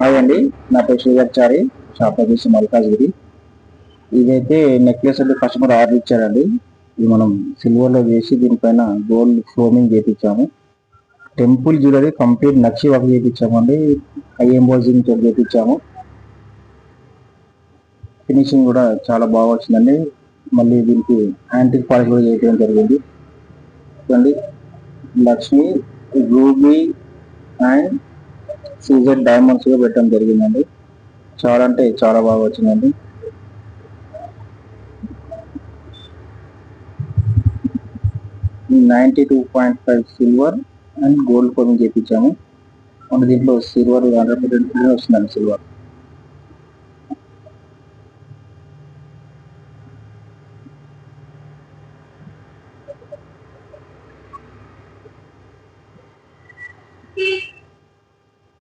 Hi అండి, నా పేరు శ్రీధర్చారి. షాప్ వచ్చేసి మల్కాజ్గిరి. ఇదైతే నెక్లెస్ అంటే కస్టమర్ ఆర్డర్ ఇచ్చారండి. ఇది మనం సిల్వర్లో చేసి దీనిపైన గోల్డ్ ఫ్లోమింగ్ చేయించాము. టెంపుల్ జ్యువెలరీ కంప్లీట్ నక్షి వర్క్ చేయించామండి. హై ఎంబోజింగ్ తో చేయించాము. ఫినిషింగ్ కూడా చాలా బాగా వచ్చిందండి. మళ్ళీ దీనికి యాంటిక్ పాలిష్ కూడా చేయడం జరిగింది. చూడండి, లక్ష్మి, రూబీ అండ్ సీజర్ డైమండ్స్ గా పెట్టడం జరిగిందండి. చాలా అంటే చాలా బాగా వచ్చిందండి. 92.5 సిల్వర్ అండ్ గోల్డ్ కోటింగ్ చేయించాము. అంటే దీంట్లో సిల్వర్ 100% వస్తుందండి సిల్వర్.